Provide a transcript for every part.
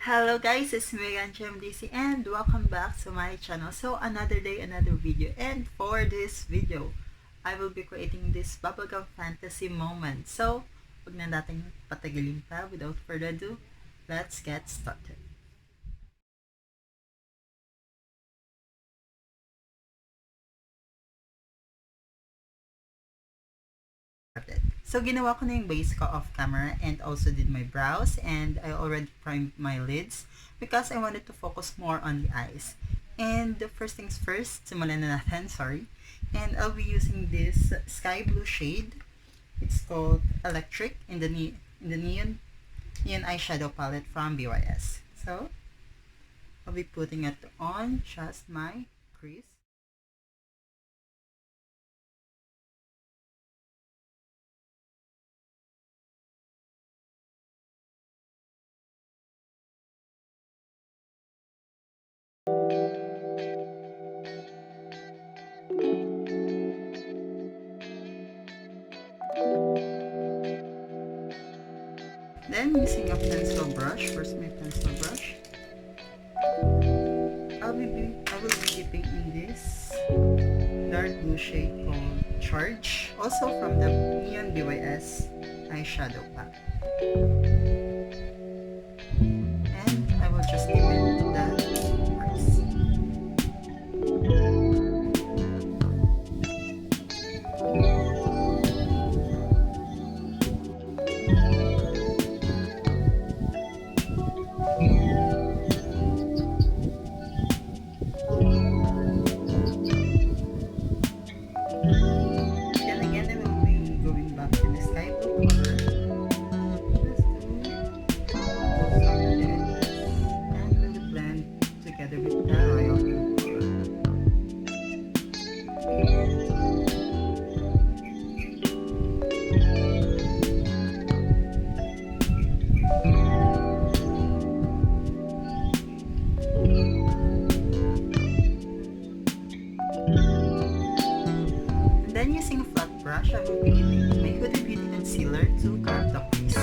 Hello guys, it's me again, GMDC, and welcome back to my channel. So another day, another video, and for this video, I will be creating this bubblegum fantasy moment. So, huwag na natin patagilin pa. Without further ado, let's get started. So, ginawa ko na yung base ko off camera and also did my brows, and I already primed my lids because I wanted to focus more on the eyes. And the first things first, simulan na natin, sorry. And I'll be using this sky blue shade. It's called Electric in the neon eyeshadow palette from BYS. So, I'll be putting it on just my crease. Then using a pencil brush, first my pencil brush, I will be dipping in this dark blue shade called Charge, also from the Neon BYS eyeshadow palette. And I will just dip into the crease. Then using a flat brush, I will be using my Huda Beauty concealer to carve the crease.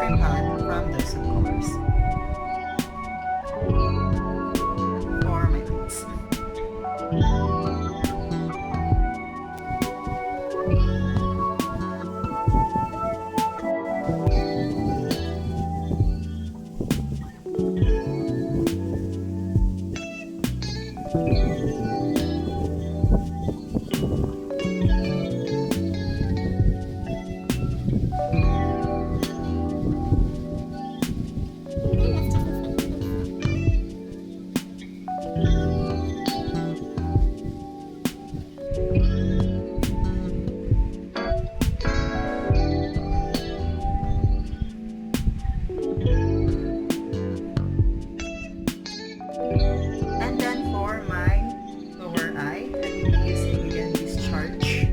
Palette from those two colors for my lips. And then for my lower eye, I will be using again this Charge,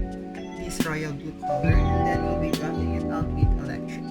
this royal blue color, and then we'll be buffing it out with Electric.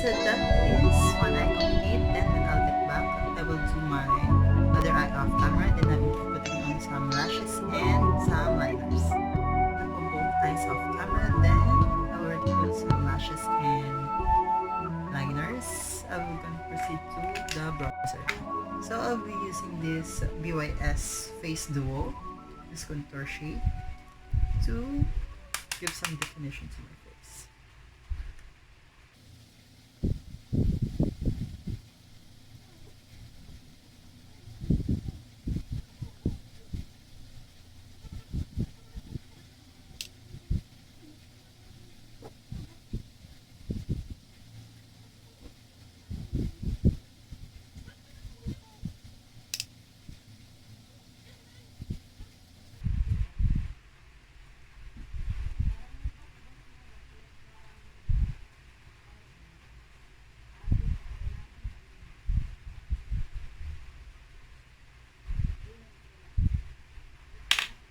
So that is one eye complete. Then when I'll get back, I will do my other eye off camera. Then I will be putting on some lashes and some liners. On both eyes off camera. Then I will also lashes and liners, I will gonna proceed to the bronzer. So I'll be using this BYS Face Duo, this contour shade, to give some definition to my face.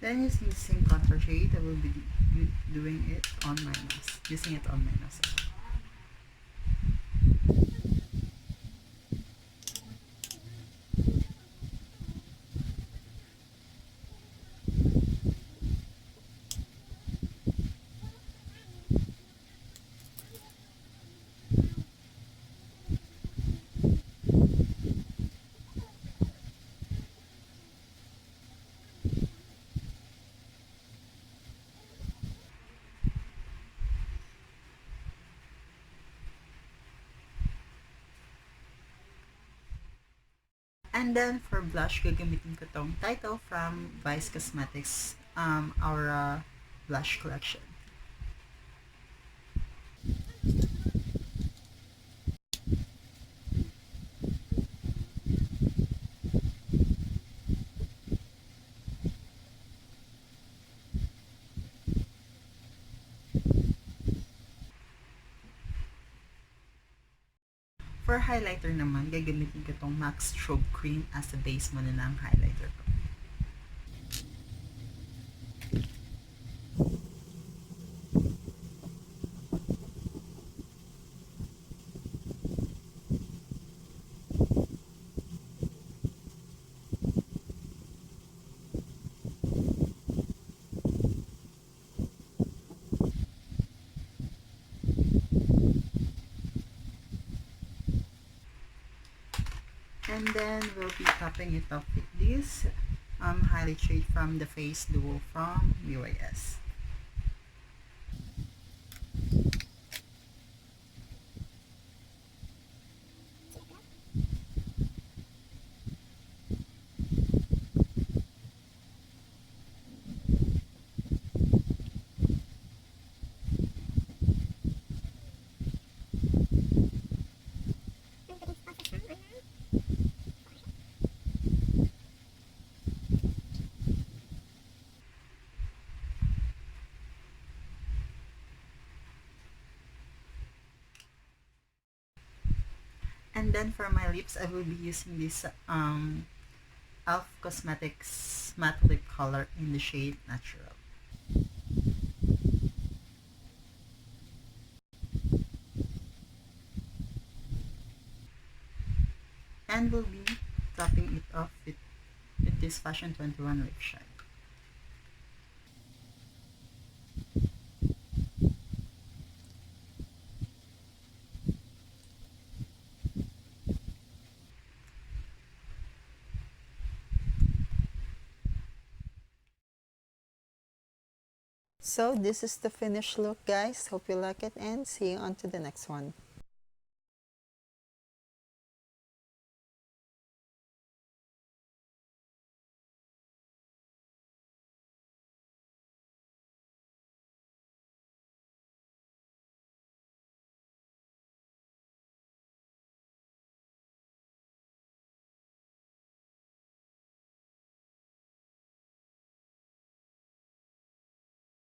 Then using the same contour shade, I will be doing it on my nose, using it on my nose as well. And then for blush, gagamitin ko tong Title from Vice Cosmetics Aura Blush Collection. For highlighter naman, gagamitin ko tong MAC Strobe Cream as a base muna ng highlighter ko. And then we'll be topping it off with this highlight shade from the Face Duo from BYS. And then for my lips, I will be using this e.l.f. Cosmetics matte lip color in the shade Natural. And we'll be topping it off with this Fashion 21 lip shine. So this is the finished look, guys. Hope you like it and see you on to the next one.